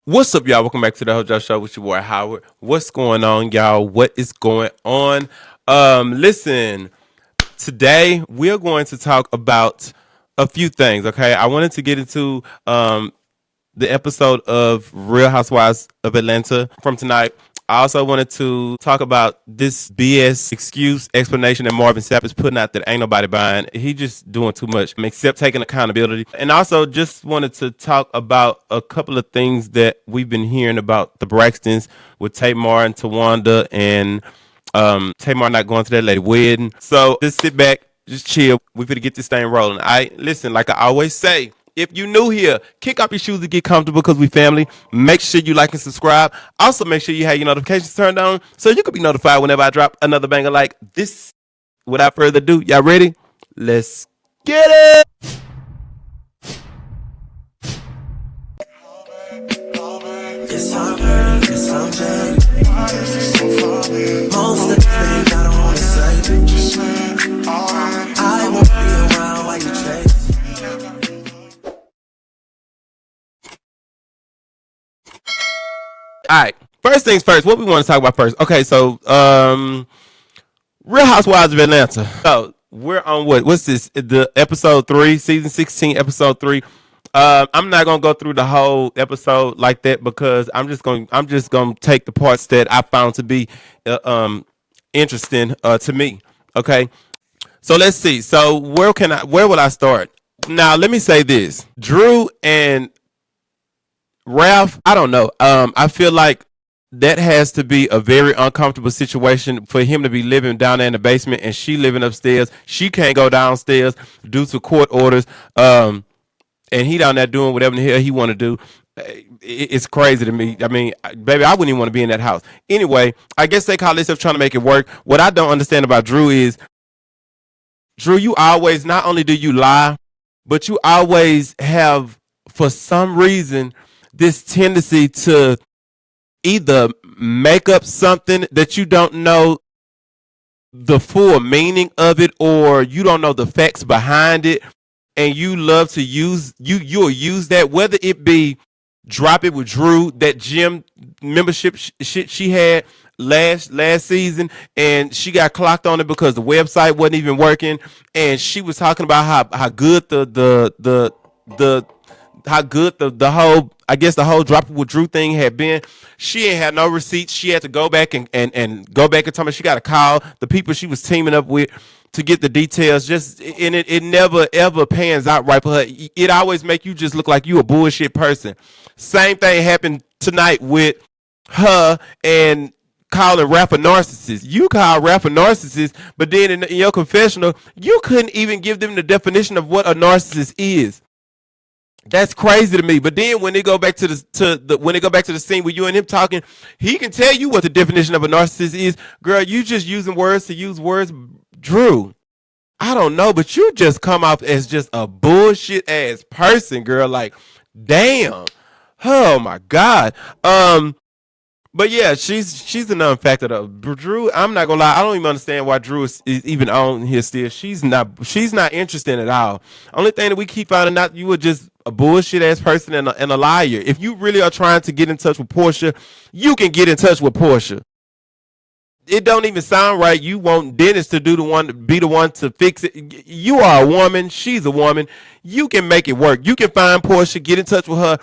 What's up, y'all? Welcome back to the Hojo Show with your boy Howard. What's going on, y'all? What is going on? Listen, today we're going to talk about a few things. Okay, I wanted to get into the episode of Real Housewives of Atlanta from tonight. I also wanted to talk about this BS excuse explanation that Marvin Sapp is putting out that ain't nobody buying. He just doing too much except taking accountability. And also just wanted to talk about a couple of things that we've been hearing about the Braxtons with Tamar and Towanda and Tamar not going to that lady wedding. So just sit back, just chill. We finna get this thing rolling. I listen, like I always say. If you new here, kick off your shoes and get comfortable because we family. Make sure you like and subscribe. Also, make sure you have your notifications turned on so you can be notified whenever I drop another banger like this. Without further ado, y'all ready? Let's get it. Yes, I'm hurt, yes, I'm dead. Most of the things I don't want to say. I won't be around while you chase. All right. First things first. What we want to talk about first? Okay, so Real Housewives of Atlanta. So we're on what? What's this? The episode 3, season 16, episode 3. I'm not gonna go through the whole episode like that because I'm just gonna take the parts that I found to be interesting to me. Okay. So let's see. So where will I start? Now let me say this. Drew and Ralph, I don't know. I feel like that has to be a very uncomfortable situation for him to be living down there in the basement and she living upstairs. She can't go downstairs due to court orders. And he down there doing whatever the hell he want to do. It's crazy to me. I mean, baby, I wouldn't even want to be in that house. Anyway, I guess they call themselves trying to make it work. What I don't understand about Drew is, Drew, you always, not only do you lie, but you always have, for some reason, this tendency to either make up something that you don't know the full meaning of it, or you don't know the facts behind it, and you love to you'll use that, whether it be drop it with Drew, that gym membership shit she had last season, and she got clocked on it because the website wasn't even working, and she was talking about how good the how good the whole, I guess the whole drop it with Drew thing had been. She ain't had no receipts. She had to go back and go back and tell me she got to call the people she was teaming up with to get the details. Just, and it never ever pans out right for her. It always make you just look like you a bullshit person. Same thing happened tonight with her and calling Raph a narcissist. You call Raph a narcissist, but then in your confessional, you couldn't even give them the definition of what a narcissist is. That's crazy to me. But then when they go back to the scene with you and him talking, he can tell you what the definition of a narcissist is. Girl, you just using words to use words. Drew, I don't know, but you just come off as just a bullshit ass person, girl. Like, damn. Oh my God. But yeah, she's a non-factor though. Drew, I'm not gonna lie, I don't even understand why Drew is even on here still. She's not interested at all. Only thing that we keep finding out, you were just a bullshit ass person and a liar. If you really are trying to get in touch with Portia, you can get in touch with Portia. It don't even sound right. You want Dennis to be the one to fix it. You are a woman. She's a woman. You can make it work. You can find Portia, get in touch with her,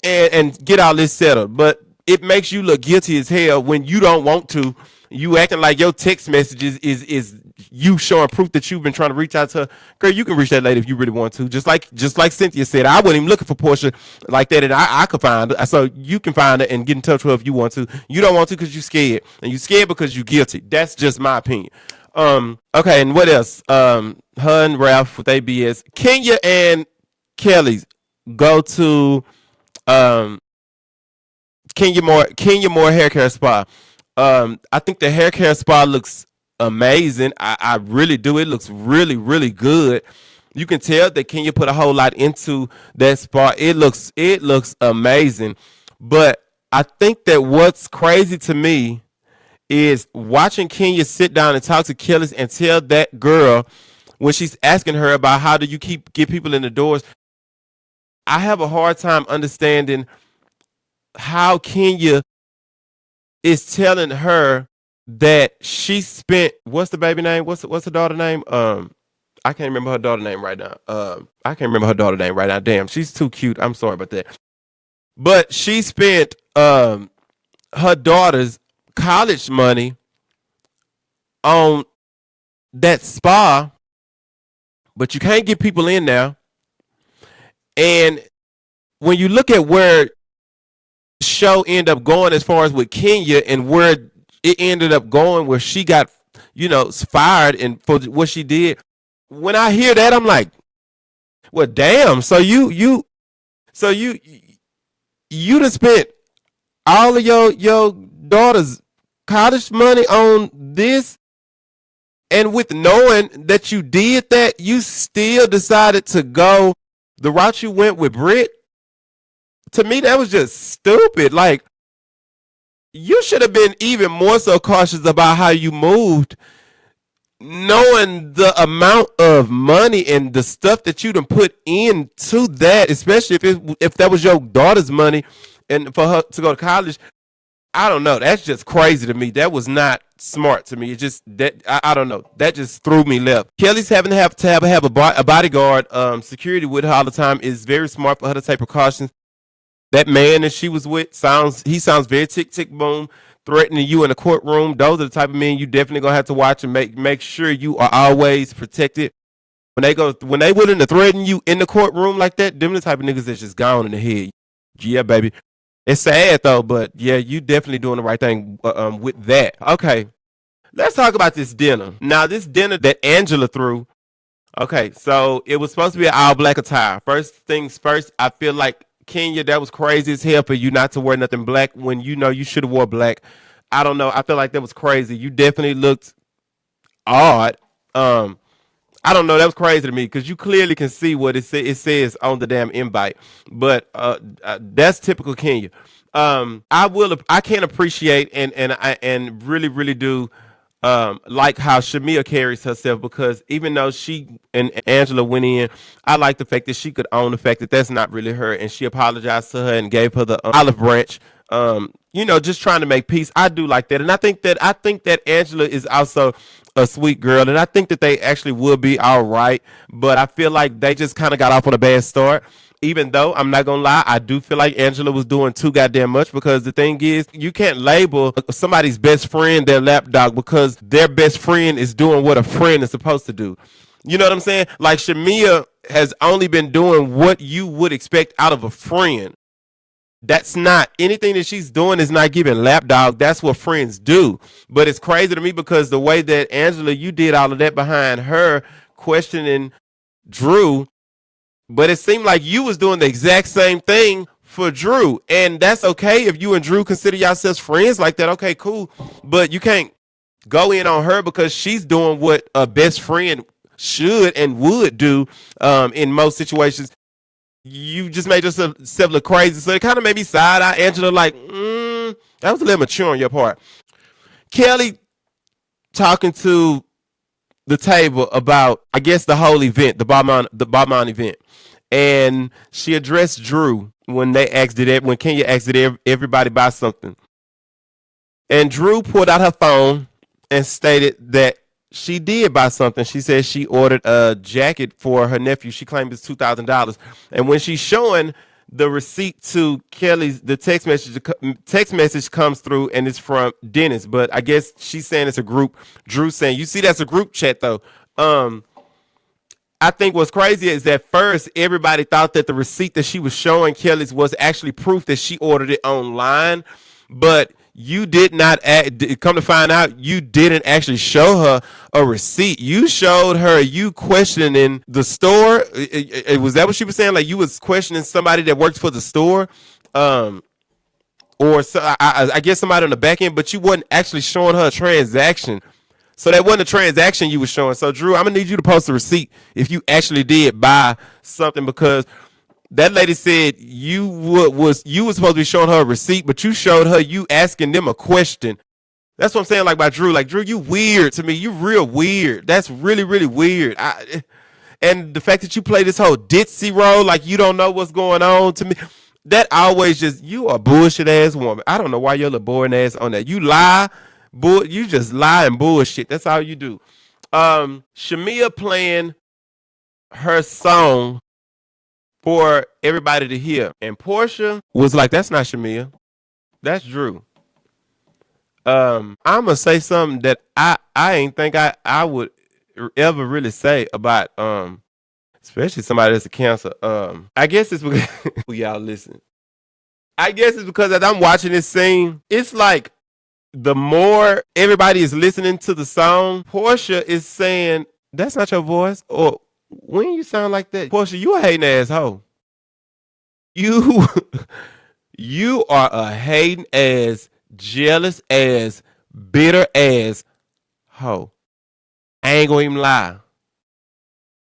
and get all this settled. But it makes you look guilty as hell when you don't want to. You acting like your text messages is you showing proof that you've been trying to reach out to her. Girl, you can reach that lady if you really want to. Just like Cynthia said, I wasn't even looking for Portia like that, and I could find her. So you can find her and get in touch with her if you want to. You don't want to because you're scared, and you're scared because you're guilty. That's just my opinion. Okay, and what else? Her and Ralph with ABS. Kenya and Kelly go to Kenya Moore hair care spa. I think the hair care spa looks amazing. I really do. It looks really, really good. You can tell that Kenya put a whole lot into that spa. It looks amazing. But I think that what's crazy to me is watching Kenya sit down and talk to Kelly and tell that girl when she's asking her about how do you get people in the doors. I have a hard time understanding how Kenya is telling her that she spent what's the baby name? What's the daughter name? I can't remember her daughter name right now. I can't remember her daughter name right now. Damn, she's too cute. I'm sorry about that. But she spent her daughter's college money on that spa, but you can't get people in now. And when you look at where the show ended up going as far as with Kenya and where it ended up going, where she got, fired and for what she did. When I hear that, I'm like, well, damn. So you done spent all of your daughter's college money on this, and with knowing that you did that, you still decided to go the route you went with Brit. To me, that was just stupid. Like, you should have been even more so cautious about how you moved, knowing the amount of money and the stuff that you done put into that, especially if that was your daughter's money and for her to go to college. I don't know. That's just crazy to me. That was not smart to me. It just that I don't know. That just threw me left. Kelly's having to have a bodyguard, security with her all the time is very smart for her to take precautions. That man that she was with sounds very tick tick boom, threatening you in the courtroom. Those are the type of men you definitely gonna have to watch and make sure you are always protected. When they willing to threaten you in the courtroom like that, them the type of niggas that's just gone in the head. Yeah, baby. It's sad though, but yeah, you definitely doing the right thing with that. Okay, let's talk about this dinner. Now, this dinner that Angela threw. Okay, so it was supposed to be an all black attire. First things first, I feel like Kenya, that was crazy as hell for you not to wear nothing black when you know you should have wore black. I don't know. I feel like that was crazy. You definitely looked odd. I don't know. That was crazy to me because you clearly can see what it says on the damn invite. But that's typical Kenya. I can appreciate and really really do like how Shamia carries herself, because even though she and Angela went in, I like the fact that she could own the fact that that's not really her, and she apologized to her and gave her the olive branch. Just trying to make peace. I do like that, and I think that Angela is also a sweet girl, and I think that they actually would be all right. But I feel like they just kind of got off on a bad start. Even though I'm not gonna lie, I do feel like Angela was doing too goddamn much, because the thing is, you can't label somebody's best friend their lapdog because their best friend is doing what a friend is supposed to do. You know what I'm saying? Like, Shamia has only been doing what you would expect out of a friend. That's not anything that she's doing is not giving lapdog. That's what friends do. But it's crazy to me because the way that Angela, you did all of that behind her questioning Drew, but it seemed like you was doing the exact same thing for Drew. And that's okay if you and Drew consider yourselves friends like that. Okay, cool. But you can't go in on her because she's doing what a best friend should and would do in most situations. You just made yourself look crazy. So it kind of made me side eye Angela like, that was a little mature on your part. Kelly talking to the table about, I guess, the whole event, the Balmain event. And she addressed Drew when Kenya asked did everybody buy something. And Drew pulled out her phone and stated that she did buy something. She said she ordered a jacket for her nephew. She claimed it's $2,000. And when she's showing the receipt to Kelly's, the text message comes through and it's from Dennis. But I guess she's saying it's a group. Drew saying, you see, that's a group chat though. I think what's crazy is that first everybody thought that the receipt that she was showing Kelly's was actually proof that she ordered it online, but you did not come to find out you didn't actually show her a receipt. You showed her you questioning the store. Was that what she was saying? Like, you was questioning somebody that works for the store, or so, I guess somebody on the back end, but you wasn't actually showing her a transaction. So that wasn't a transaction you were showing. So Drew, I'm gonna need you to post a receipt if you actually did buy something, because that lady said you was supposed to be showing her a receipt, but you showed her you asking them a question. That's what I'm saying. Like, by Drew, like, Drew, you weird to me. You real weird. That's really really weird. And the fact that you play this whole ditzy role, like you don't know what's going on, to me, That always just you a bullshit ass woman. I don't know why your little boring ass on that. You lie, you just lie and bullshit. That's all you do. Shamia playing her song for everybody to hear, and Portia was like, "That's not Shamia. That's Drew." I'm gonna say something that I ain't think I would ever really say about especially somebody that's a cancer. I guess it's because y'all listen. I guess it's because as I'm watching this scene, it's like the more everybody is listening to the song, Portia is saying, "That's not your voice," or "When you sound like that, Portia, you a hating asshole. You you are a hating ass, jealous ass, bitter ass hoe. I ain't gonna even lie.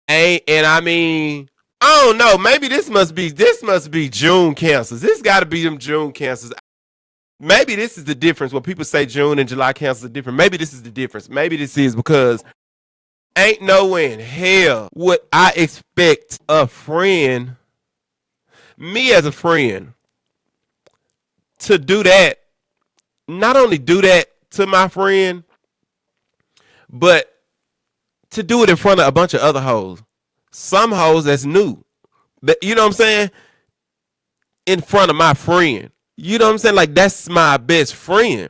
Ain't and I mean, I don't know. Maybe this must be June cancers. This got to be them June cancers. Maybe this is the difference. When people say June and July cancers are different, maybe this is the difference. Maybe this is because ain't no way in hell would I expect a friend, me as a friend, to do that. Not only do that to my friend, but to do it in front of a bunch of other hoes. Some hoes that's new. You know what I'm saying? In front of my friend. You know what I'm saying? Like, that's my best friend.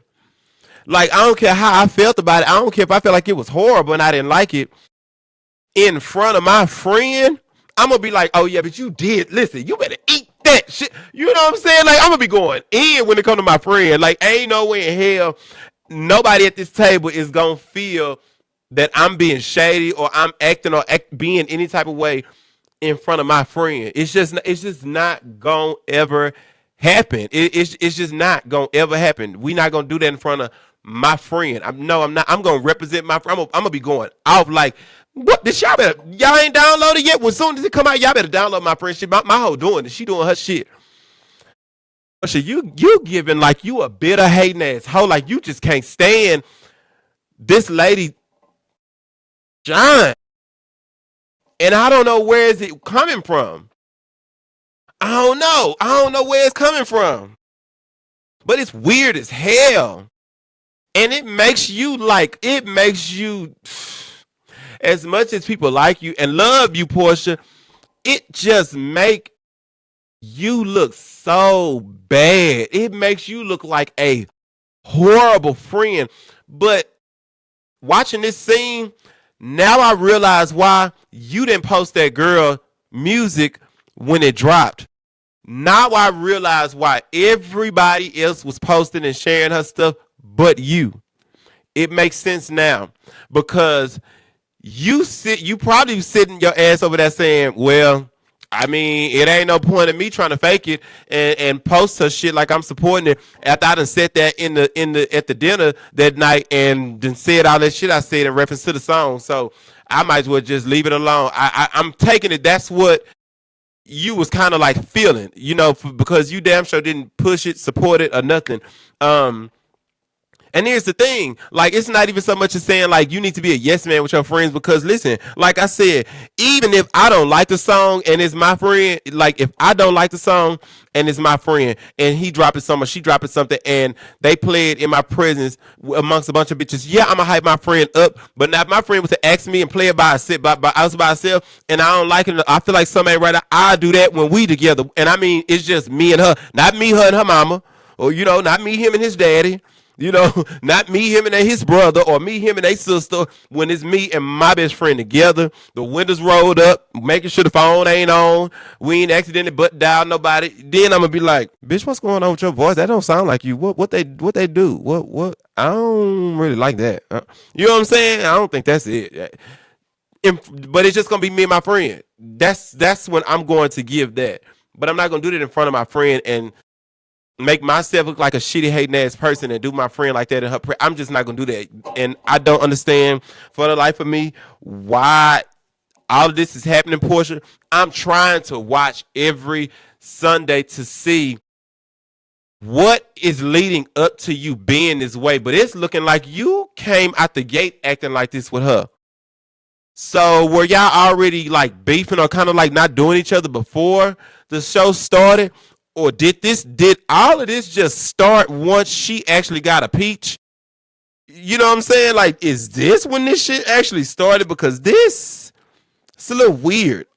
Like, I don't care how I felt about it. I don't care if I felt like it was horrible and I didn't like it. In front of my friend, I'm going to be like, oh, yeah, but you did. Listen, you better eat that shit. You know what I'm saying? Like, I'm going to be going in when it comes to my friend. Like, ain't no way in hell nobody at this table is going to feel that I'm being shady or I'm acting or being any type of way in front of my friend. It's just not gonna ever happen. It's just not gonna ever happen. We not gonna do that in front of my friend. I'm not. I'm gonna represent my friend. I'm gonna be going off like, what? This y'all ain't downloaded yet. When soon as it come out, y'all better download my friendship. My hoe doing it. She doing her shit. So you giving like you a bitter hating ass hoe. Like you just can't stand this lady John. And I don't know where is it coming from. I don't know. I don't know where it's coming from. But it's weird as hell. And it makes you, as much as people like you and love you, Portia, it just make you look so bad. It makes you look like a horrible friend. But watching this scene, now I realize why you didn't post that girl music when it dropped. Now I realize why everybody else was posting and sharing her stuff but you. It makes sense now because you probably sitting your ass over there saying, well, I mean, it ain't no point in me trying to fake it and post her shit like I'm supporting it after I done said that at the dinner that night and then said all that shit I said in reference to the song. So I might as well just leave it alone. I'm taking it. That's what you was kind of like feeling, because you damn sure didn't push it, support it, or nothing. And here's the thing, like, it's not even so much as saying like you need to be a yes man with your friends, because listen, like I said, even if I don't like the song and it's my friend, like if I don't like the song and it's my friend and he dropping something or she dropping something and they play it in my presence amongst a bunch of bitches, yeah, I'm gonna hype my friend up. But now if my friend was to ask me and play it by us by herself and I don't like it, I feel like something ain't right, I do that when we together. And I mean, it's just me and her, not me, her and her mama, or not me, him and his daddy. Not me, him, and his brother, or me, him, and his sister. When it's me and my best friend together, the windows rolled up, making sure the phone ain't on, we ain't accidentally butt dial nobody. Then I'm gonna be like, bitch, what's going on with your voice? That don't sound like you. What they do? What? I don't really like that. You know what I'm saying? I don't think that's it. But it's just gonna be me and my friend. That's when I'm going to give that. But I'm not gonna do that in front of my friend and make myself look like a shitty hating ass person and do my friend like that in her I'm just not gonna do that. And I don't understand for the life of me why all of this is happening, Portia. I'm trying to watch every Sunday to see what is leading up to you being this way, but it's looking like you came out the gate acting like this with her. So were y'all already like beefing or kind of like not doing each other before the show started? Or did all of this just start once she actually got a peach? You know what I'm saying? Like, is this when this shit actually started? Because it's a little weird.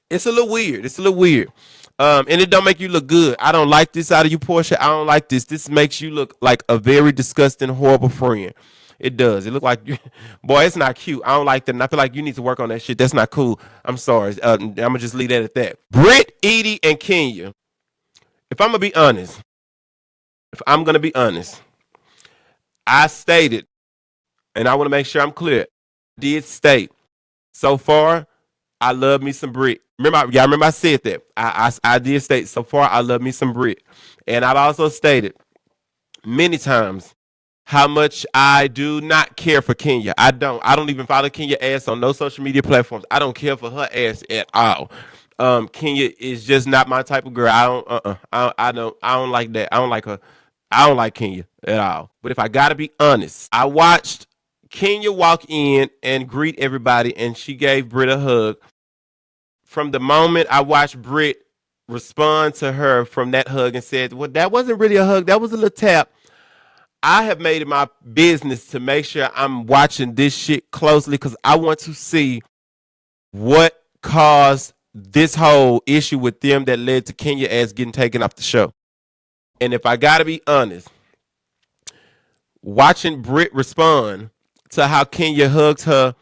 It's a little weird. It's a little weird. And it don't make you look good. I don't like this out of you, Portia. I don't like this. This makes you look like a very disgusting, horrible friend. It does. It look like, boy, it's not cute. I don't like that. And I feel like you need to work on that shit. That's not cool. I'm sorry. I'm going to just leave that at that. Brit, Edie, and Kenya. If I'm going to be honest, I stated, and I want to make sure I'm clear, did state, so far, I love me some Brit. Y'all remember I said that. I did state, so far, I love me some Brit. And I've also stated many times how much I do not care for Kenya. I don't even follow Kenya ass on no social media platforms. I don't care for her ass at all. Kenya is just not my type of girl. I don't like that. I don't like her. I don't like Kenya at all. But if I gotta be honest, I watched Kenya walk in and greet everybody, and she gave Brit a hug. From the moment I watched Brit respond to her from that hug and said, well, that wasn't really a hug, that was a little tap. I have made it my business to make sure I'm watching this shit closely because I want to see what caused this whole issue with them that led to Kenya as getting taken off the show. And if I gotta be honest, watching Brit respond to how Kenya hugged her,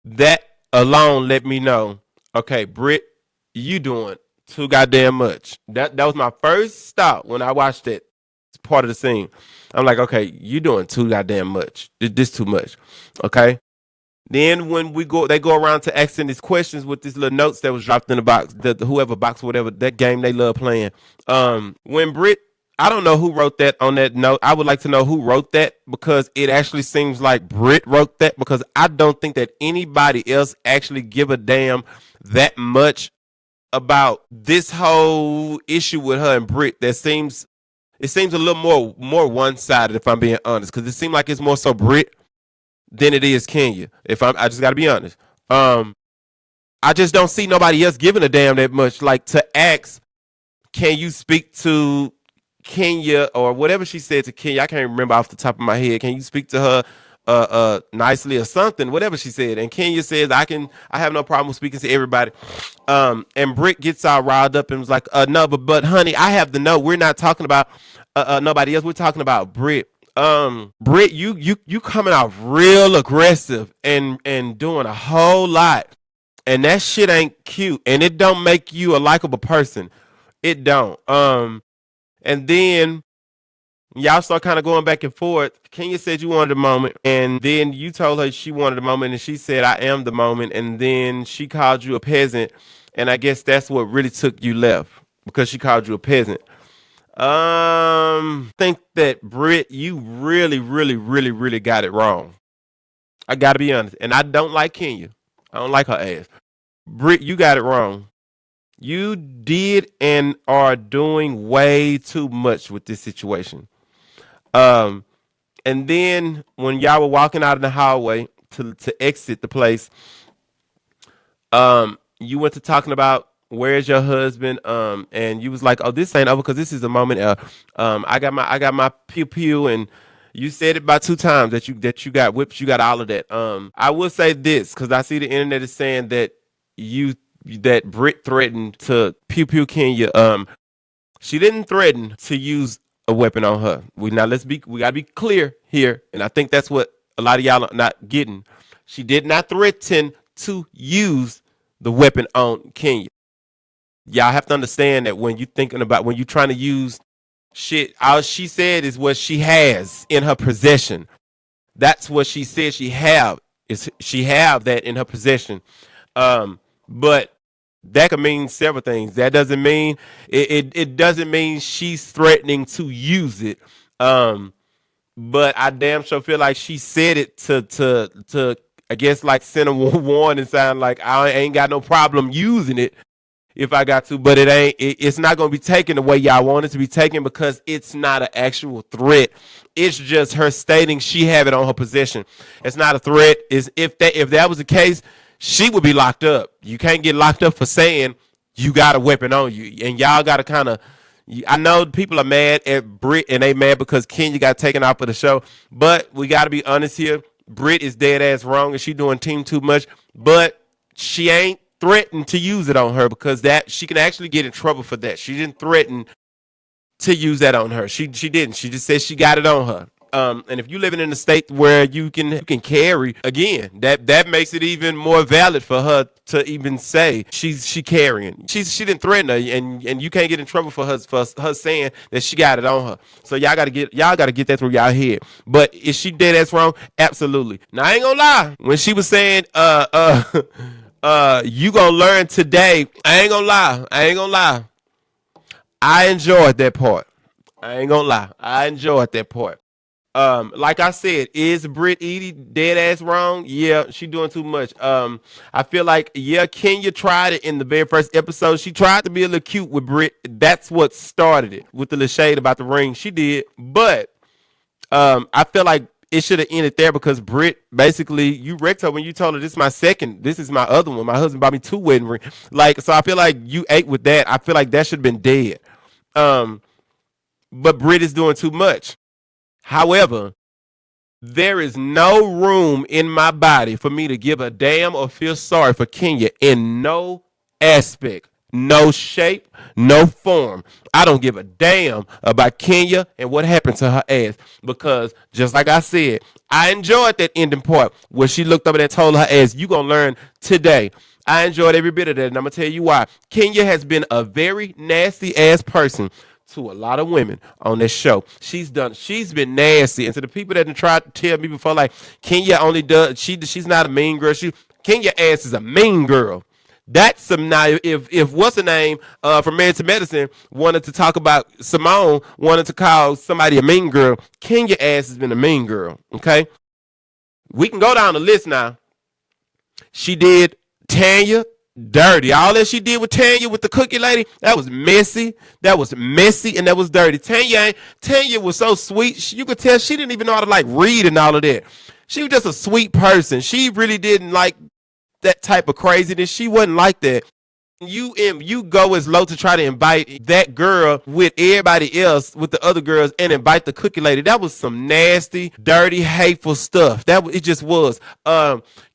that alone let me know, okay, Brit, you doing too goddamn much. That was my first stop when I watched that part of the scene. I'm like, okay, you doing too goddamn much. This too much. Okay. Then when they go around to asking these questions with these little notes that was dropped in the box, whoever box, whatever, that game they love playing. When Brit, I don't know who wrote that on that note. I would like to know who wrote that because it actually seems like Brit wrote that because I don't think that anybody else actually give a damn that much about this whole issue with her and Brit. It seems a little more one-sided if I'm being honest because it seems like it's more so Brit than it is Kenya. I just got to be honest. I just don't see nobody else giving a damn that much. Like to ask, can you speak to Kenya or whatever she said to Kenya? I can't remember off the top of my head. Can you speak to her nicely or something? Whatever she said. And Kenya says, I have no problem speaking to everybody. And Brit gets all riled up and was like, no, but honey, I have to know. We're not talking about nobody else. We're talking about Brit. Brit, you coming out real aggressive and doing a whole lot. And that shit ain't cute. And it don't make you a likable person. It don't. And then y'all start kind of going back and forth. Kenya said you wanted a moment. And then you told her she wanted a moment. And she said, I am the moment. And then she called you a peasant. And I guess that's what really took you left. Because she called you a peasant. Think that Brit, you really, really, really, really got it wrong. I gotta be honest. And I don't like Kenya. I don't like her ass. Brit, you got it wrong. You did and are doing way too much with this situation. And then when y'all were walking out in the hallway to exit the place, you went to talking about where's your husband, and you was like, oh, this ain't over because this is a moment. I got my pew pew, and you said it about 2 times that you got whips, you got all of that. I will say this because I see the internet is saying that that Brit threatened to pew pew Kenya. She didn't threaten to use a weapon on her. We gotta be clear here, and I think that's what a lot of y'all are not getting. She did not threaten to use the weapon on Kenya. Y'all have to understand that when you're trying to use shit, all she said is what she has in her possession. That's what she said she have that in her possession. But that could mean several things. That doesn't mean it doesn't mean she's threatening to use it. But I damn sure feel like she said it to I guess like send a warning sign like I ain't got no problem using it if I got to, but it's not going to be taken the way y'all want it to be taken because it's not an actual threat. It's just her stating she have it on her possession. It's not a threat. If that was the case, she would be locked up. You can't get locked up for saying you got a weapon on you, and y'all got to kind of. I know people are mad at Brit, and they mad because Kenya got taken off of the show. But we got to be honest here. Brit is dead ass wrong, and she doing team too much. But she ain't threatened to use it on her because that she can actually get in trouble for that. She didn't threaten to use that on her. She didn't. She just said she got it on her. And if you living in a state where you can carry again, that makes it even more valid for her to even say she carrying. She didn't threaten her, and you can't get in trouble for her saying that she got it on her. So y'all gotta get that through y'all head. But is she dead ass wrong? Absolutely. Now I ain't gonna lie. When she was saying you gonna learn today, I ain't gonna lie. I enjoyed that part. I ain't gonna lie. I enjoyed that part. Like I said, is Brit Edie dead ass wrong? Yeah, she doing too much. I feel like Kenya tried it in the very first episode. She tried to be a little cute with Brit. That's what started it with the little shade about the ring. She did, but I feel like it should have ended there because Brit basically you wrecked her when you told her this is my other one. My husband bought me 2 wedding rings. Like, so I feel like you ate with that. I feel like that should have been dead. Um, but Brit is doing too much. However, there is no room in my body for me to give a damn or feel sorry for Kenya in no aspect, no shape, no form. I don't give a damn about Kenya and what happened to her ass because, just like I said, I enjoyed that ending part where she looked up and told her ass, "You gonna learn today." I enjoyed every bit of that, and I'm gonna tell you why. Kenya has been a very nasty ass person to a lot of women on this show. She's been nasty. And to the people that have tried to tell me before, like, Kenya only does, she's not a mean girl. Kenya ass is a mean girl. That's some now. If what's her name from Married to Medicine wanted to talk about Simone, wanted to call somebody a mean girl, Kenya ass has been a mean girl. Okay, we can go down the list now. She did Tanya dirty. All that she did with Tanya with the cookie lady, that was messy. That was messy and that was dirty. Tanya was so sweet. You could tell she didn't even know how to like read and all of that. She was just a sweet person. She really didn't like that type of craziness. She wasn't like that. You go as low to try to invite that girl with everybody else, with the other girls, and invite the cookie lady. That was some nasty, dirty, hateful stuff. It just was.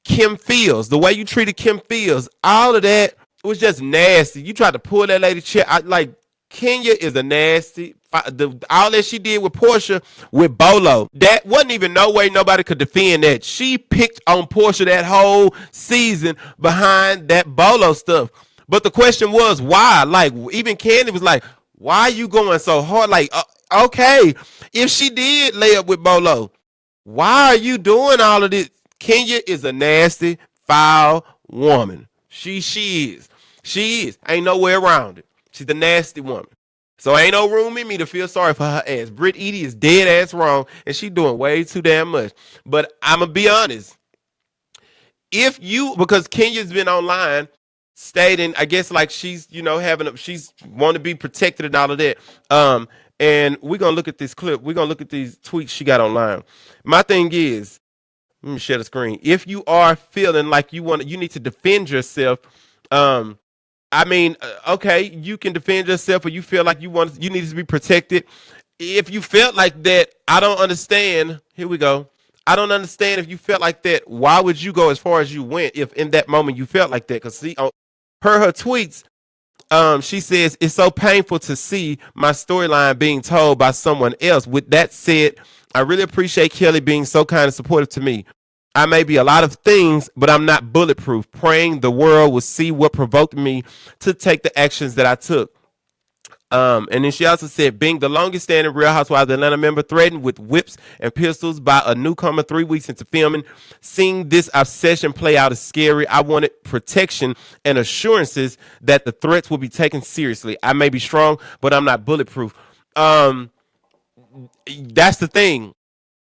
Kim Fields, the way you treated Kim Fields, all of that was just nasty. You tried to pull that lady chair. Like, Kenya is a nasty. All that she did with Portia, with Bolo, that wasn't even no way nobody could defend that. She picked on Portia that whole season behind that Bolo stuff. But the question was, why? Like, even Candy was like, why are you going so hard? Like, okay, if she did lay up with Bolo, why are you doing all of this? Kenya is a nasty, foul woman. She is. She is. Ain't no way around it. She's a nasty woman. So ain't no room in me to feel sorry for her ass. Brit Edie is dead ass wrong, and she doing way too damn much. But I'm going to be honest. Because Kenya's been online stating, I guess, like she's, she's want to be protected and all of that. And we're going to look at this clip. We're going to look at these tweets she got online. My thing is, let me share the screen. If you are feeling like you need to defend yourself, okay, you can defend yourself, or you feel like you need to be protected. If you felt like that, I don't understand. Here we go. I don't understand if you felt like that. Why would you go as far as you went if in that moment you felt like that? Because see, per her tweets, she says, it's so painful to see my storyline being told by someone else. With that said, I really appreciate Kelly being so kind and supportive to me. I may be a lot of things, but I'm not bulletproof. Praying the world will see what provoked me to take the actions that I took. And then she also said, being the longest standing Real Housewives of Atlanta member threatened with whips and pistols by a newcomer 3 weeks into filming, seeing this obsession play out is scary. I wanted protection and assurances that the threats will be taken seriously. I may be strong, but I'm not bulletproof. That's the thing.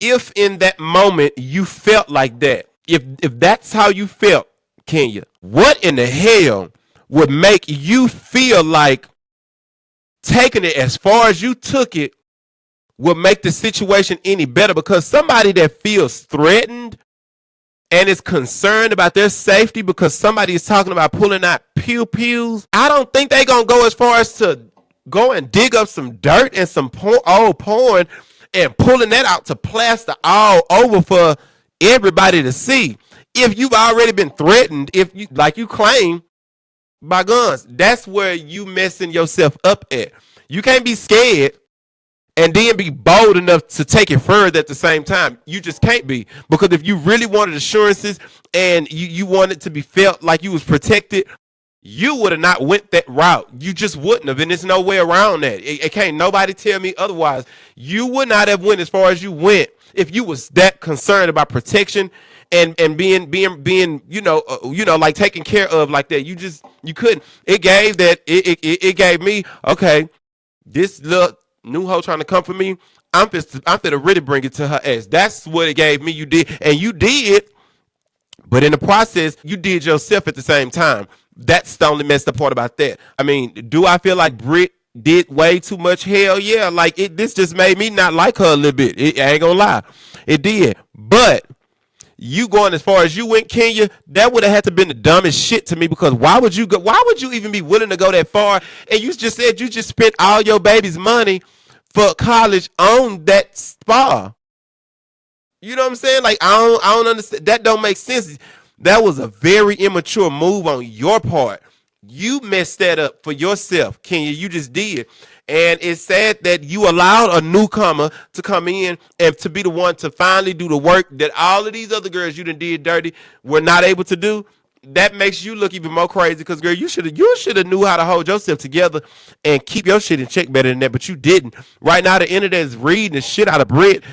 If in that moment you felt like that, if that's how you felt, Kenya, what in the hell would make you feel like taking it as far as you took it will make the situation any better? Because somebody that feels threatened and is concerned about their safety because somebody is talking about pulling out pew pews, I don't think they gonna go as far as to go and dig up some dirt and some old porn and pulling that out to plaster all over for everybody to see. If you've already been threatened, if you like you claim by guns, that's where you messing yourself up at. You can't be scared and then be bold enough to take it further at the same time. You just can't be, because if you really wanted assurances and you wanted to be felt like you was protected, you would have not went that route. You just wouldn't have, and there's no way around that. It can't nobody tell me otherwise. You would not have went as far as you went if you was that concerned about protection and being like taken care of like that. You couldn't. It gave me, okay, this little new hoe trying to come for me. I'm finna really bring it to her ass. That's what it gave me. You did, and you did. But in the process, you did yourself at the same time. That's the only messed up part about that. I mean, do I feel like Brit did way too much? Hell yeah. Like, this just made me not like her a little bit. I ain't gonna lie. It did. But you going as far as you went, Kenya, that would have had to been the dumbest shit to me, because why would you go? Why would you even be willing to go that far? And you just said you just spent all your baby's money for college on that spa. You know what I'm saying? Like, I don't understand. That don't make sense. That was a very immature move on your part. You messed that up for yourself, Kenya. You just did. And it's sad that you allowed a newcomer to come in and to be the one to finally do the work that all of these other girls you done did dirty were not able to do. That makes you look even more crazy, because, girl, you should have knew how to hold yourself together and keep your shit in check better than that, but you didn't. Right now, the internet is reading the shit out of Brit.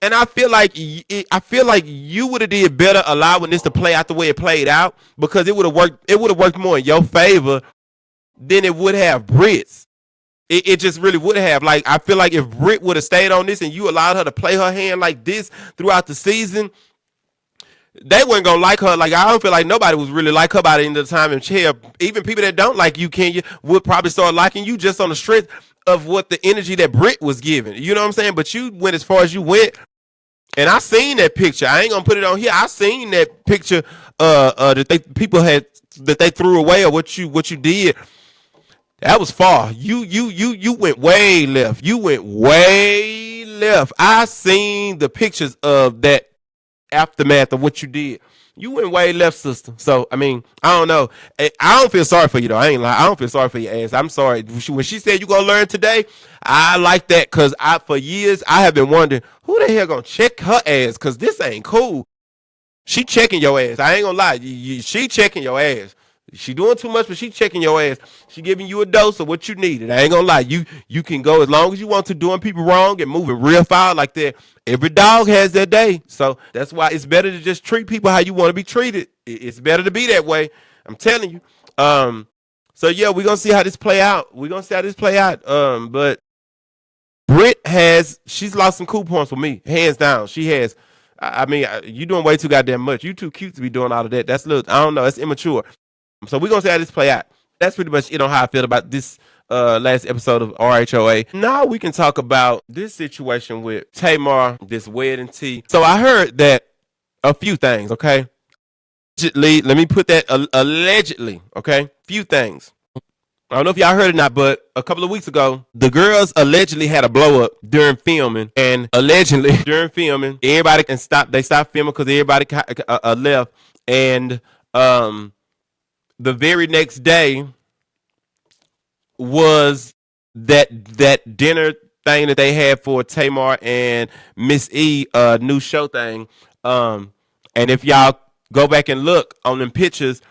And I feel like you would have did better allowing this to play out the way it played out, because it would have worked. It would have worked more in your favor than it would have Brit's. It just really would have. Like, I feel like if Brit would have stayed on this and you allowed her to play her hand like this throughout the season, they weren't gonna like her. Like, I don't feel like nobody was really like her by the end of the time. And hell, even people that don't like you, Kenya, would probably start liking you just on the strength of what the energy that Brit was giving. You know what I'm saying? But you went as far as you went. And I seen that picture. I ain't gonna put it on here. I seen that picture that people had, that they threw away, or what you did. That was far. You went way left. You went way left. I seen the pictures of that aftermath of what you did. You went way left, sister. So, I mean, I don't know. I don't feel sorry for you, though. I ain't lying. I don't feel sorry for your ass. I'm sorry. When she said you gonna learn today, I like that, because for years I have been wondering who the hell gonna check her ass, because this ain't cool. She checking your ass. I ain't gonna lie. She checking your ass. She doing too much, but she checking your ass. She giving you a dose of what you needed. I ain't gonna lie. You can go as long as you want to, doing people wrong and moving real foul like that. Every dog has their day. So that's why it's better to just treat people how you want to be treated. It's better to be that way. I'm telling you. So yeah, we're gonna see how this play out. But Brit she's lost some cool points for me, hands down. She has. I mean, you doing way too goddamn much. You too cute to be doing all of that. That's I don't know. It's immature. So we're going to see how this play out. That's pretty much it on how I feel about this last episode of RHOA. Now we can talk about this situation with Tamar, this wedding tea. So I heard that a few things, okay? Allegedly, let me put that allegedly, okay? Few things. I don't know if y'all heard it or not, but a couple of weeks ago, the girls allegedly had a blow up during filming, and allegedly during filming, everybody can stop. They stopped filming because everybody left, and the very next day was that dinner thing that they had for Tamar and Miss E, new show thing. And if y'all go back and look on them pictures,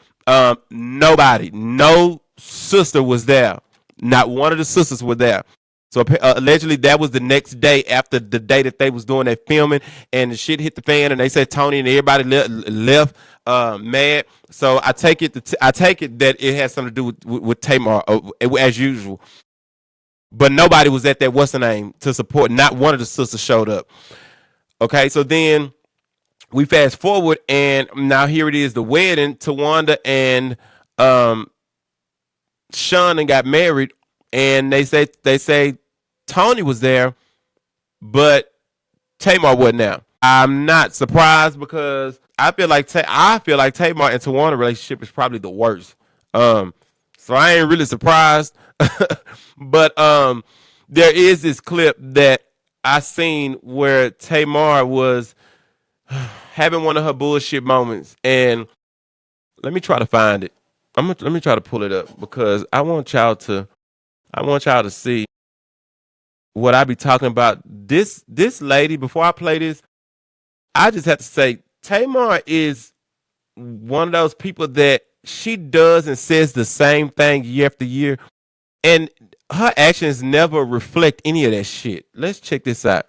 no sister was there. Not one of the sisters were there. So allegedly that was the next day after the day that they was doing that filming, and the shit hit the fan, and they said Tony and everybody left mad. So I take it that it has something to do with Tamar as usual. But nobody was at that what's the name to support. Not one of the sisters showed up. Okay, so then we fast forward, and now here it is, the wedding. Towanda and Sean and got married, and they say Tony was there, but Tamar wasn't there. I'm not surprised, because I feel like Tamar and Towanda relationship is probably the worst. So I ain't really surprised. But there is this clip that I seen where Tamar was having one of her bullshit moments, and let me try to find it. Let me try to pull it up because I want y'all to see what I be talking about. This lady, before I play this, I just have to say Tamar is one of those people that she does and says the same thing year after year, and her actions never reflect any of that shit. Let's check this out.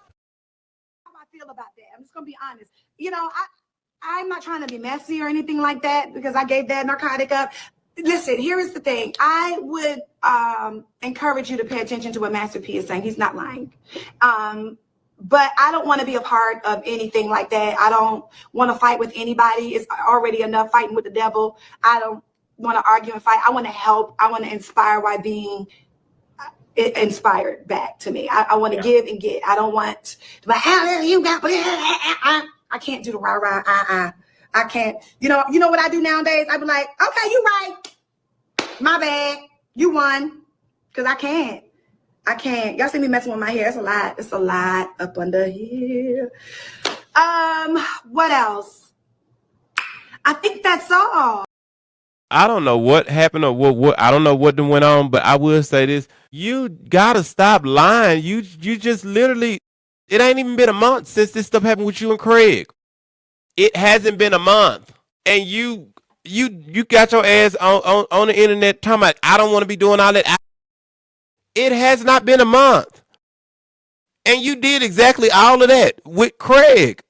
How I feel about that. I'm just gonna be honest. I'm not trying to be messy or anything like that because I gave that narcotic up. Listen, here is the thing. I would encourage you to pay attention to what Master P is saying. He's not lying. But I don't want to be a part of anything like that. I don't want to fight with anybody. It's already enough fighting with the devil. I don't want to argue and fight. I want to help. I want to inspire while being inspired back to me. I want to give and get. I don't want to be like, you got, I can't do the rah. I can't. You know what I do nowadays? I be like, okay, you right. My bad. You won. Because I can't. Y'all see me messing with my hair. It's a lot. It's a lot up under here. What else? I think that's all. I don't know what happened or what I don't know what went on, but I will say this. You gotta stop lying. You just literally, it ain't even been a month since this stuff happened with you and Craig. It hasn't been a month. And you got your ass on the internet talking about I don't want to be doing all that. It has not been a month. And you did exactly all of that with Craig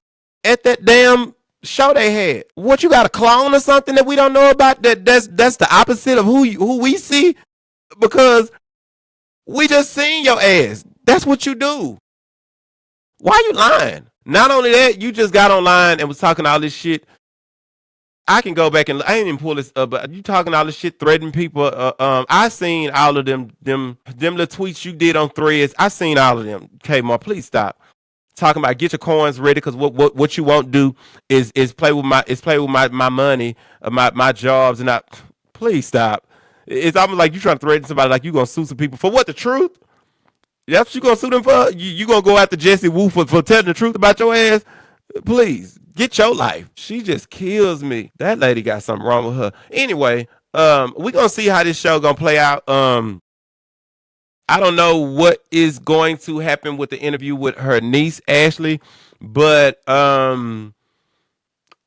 at that damn show they had. What, you got a clone or something that we don't know about? That's the opposite of who we see, because we just seen your ass. That's what you do. Why you lying? Not only that, you just got online and was talking all this shit. I can go back and I ain't even pull this up, but you talking all this shit, threatening people. I seen all of them little tweets you did on Threads. I seen all of them. Kmart, please stop talking about get your coins ready, because what you won't do is play with my money, my jobs, and I. Please stop. It's almost like you trying to threaten somebody, like you gonna sue some people for what, the truth. That's what you gonna sue them for. You gonna go after Jesse Wu for telling the truth about your ass? Please get your life. She just kills me. That lady got something wrong with her. Anyway, we gonna see how this show gonna play out. I don't know what is going to happen with the interview with her niece Ashley, but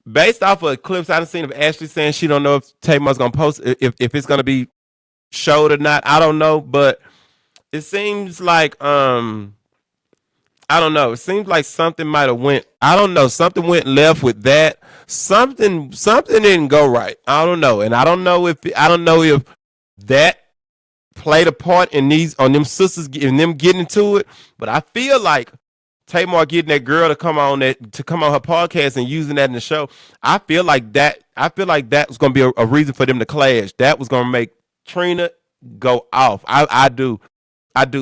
based off of clips I've seen of Ashley saying she don't know if Tamar's gonna post, if it's gonna be showed or not. I don't know, but it seems like I don't know. It seems like something might have went. I don't know. Something went left with that. Something didn't go right. I don't know, and I don't know if that played a part in them sisters in them getting into it. But I feel like Tamar getting that girl to come on her podcast and using that in the show. I feel like that was gonna be a reason for them to clash. That was gonna make Trina go off. I do.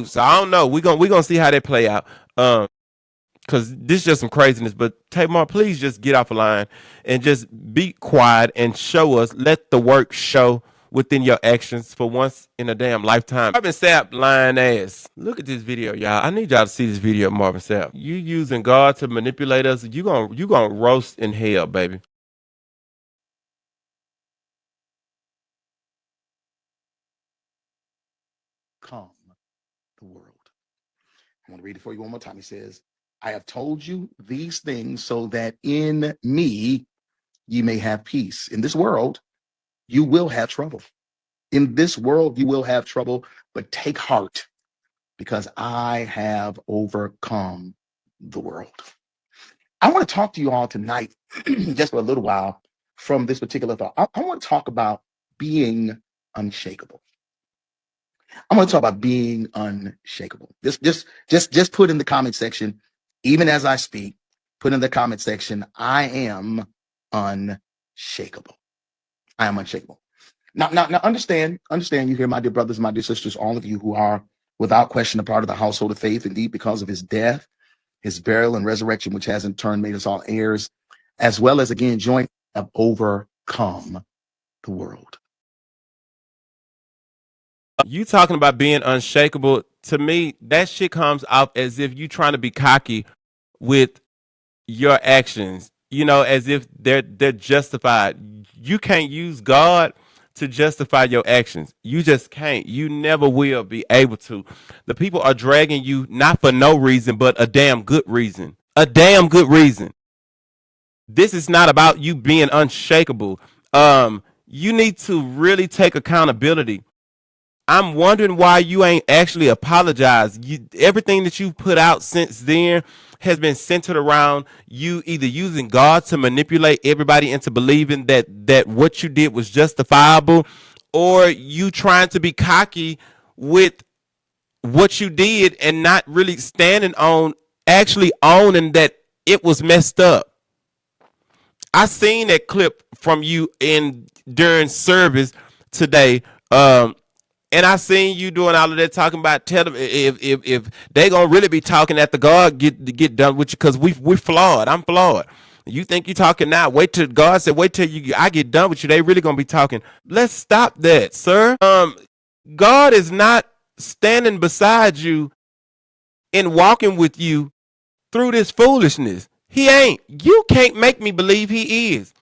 So I don't know. We gonna see how they play out. Because this is just some craziness. But Tamar, please just get off the line and just be quiet and show us. Let the work show within your actions for once in a damn lifetime. Marvin Sapp lying ass. Look at this video, y'all. I need y'all to see this video of Marvin Sapp. You using God to manipulate us. You gonna roast in hell, baby. Come the world. I'm going to read it for you one more time. He says, I have told you these things so that in me ye may have peace. In this world, you will have trouble. In this world, you will have trouble, but take heart because I have overcome the world. I want to talk to you all tonight, just for a little while, from this particular thought. I want to talk about being unshakable. I'm going to talk about being unshakable. Just put in the comment section, even as I speak, put in the comment section, I am unshakable. I am unshakable. Now, understand, you hear, my dear brothers, my dear sisters, all of you who are without question a part of the household of faith, indeed, because of his death, his burial and resurrection, which has in turn made us all heirs as well as again joint have overcome the world. You talking about being unshakable? To me, that shit comes off as if you trying to be cocky with your actions. You know, as if they're justified. You can't use God to justify your actions. You just can't. You never will be able to. The people are dragging you not for no reason, but a damn good reason. A damn good reason. This is not about you being unshakable. You need to really take accountability. I'm wondering why you ain't actually apologized. Everything that you've put out since then has been centered around you either using God to manipulate everybody into believing that what you did was justifiable, or you trying to be cocky with what you did and not really standing on actually owning that it was messed up. I seen that clip from you in during service today. And I seen you doing all of that talking about tell them if they gonna really be talking at the God get done with you because we flawed. I'm flawed. You think you talking now? Wait till God said wait till I get done with you. They really gonna be talking. Let's stop that, sir. God is not standing beside you and walking with you through this foolishness. He ain't. You can't make me believe he is.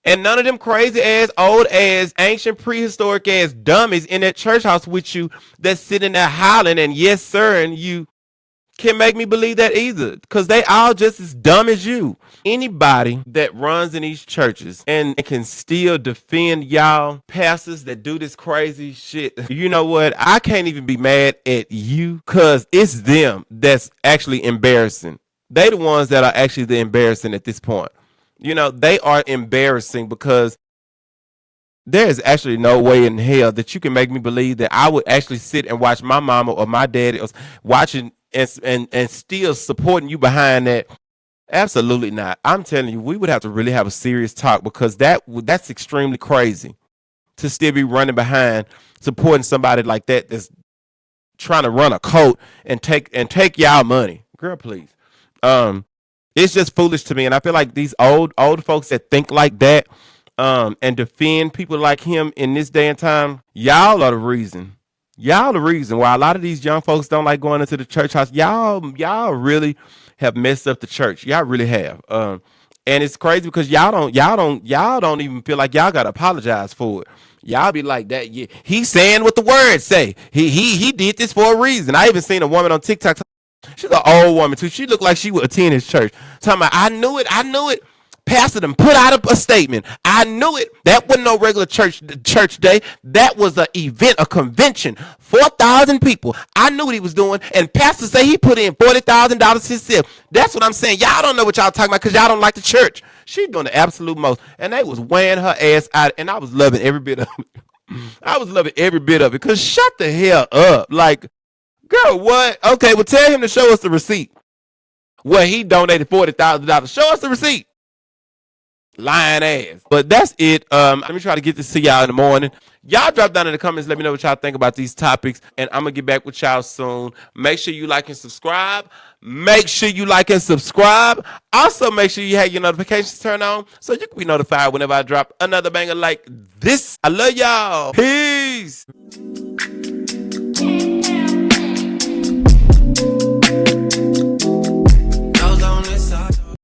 And none of them crazy ass, old ass, ancient, prehistoric ass dummies in that church house with you that's sitting there howling and yes, sir, and you can make me believe that either. Because they all just as dumb as you. Anybody that runs in these churches and can still defend y'all pastors that do this crazy shit, you know what? I can't even be mad at you because it's them that's actually embarrassing. They the ones that are actually the embarrassing at this point. You know, they are embarrassing because there is actually no way in hell that you can make me believe that I would actually sit and watch my mama or my daddy watching and still supporting you behind that. Absolutely not. I'm telling you, we would have to really have a serious talk because that's extremely crazy to still be running behind supporting somebody like that that's trying to run a cult and take y'all money. Girl, please. It's just foolish to me, and I feel like these old folks that think like that, and defend people like him in this day and time, y'all are the reason. Y'all the reason why a lot of these young folks don't like going into the church house. Y'all really have messed up the church. Y'all really have. And it's crazy because y'all don't even feel like y'all gotta apologize for it. Y'all be like that. Yeah, he's saying what the words say. He did this for a reason. I even seen a woman on TikTok. She's an old woman too. She looked like she would attend his church. Talking about, I knew it. Pastor them put out a statement. I knew it. That wasn't no regular church day. That was an event, a convention. 4,000 people. I knew what he was doing. And Pastor say he put in $40,000 himself. That's what I'm saying. Y'all don't know what y'all talking about because y'all don't like the church. She's doing the absolute most. And they was weighing her ass out. And I was loving every bit of it. I was loving every bit of it. Because shut the hell up. Like, girl, what? Okay, well, tell him to show us the receipt. Well, he donated $40,000. Show us the receipt. Lying ass. But that's it. Let me try to get this to y'all in the morning. Y'all drop down in the comments. Let me know what y'all think about these topics. And I'm going to get back with y'all soon. Make sure you like and subscribe. Also, make sure you have your notifications turned on so you can be notified whenever I drop another banger like this. I love y'all. Peace.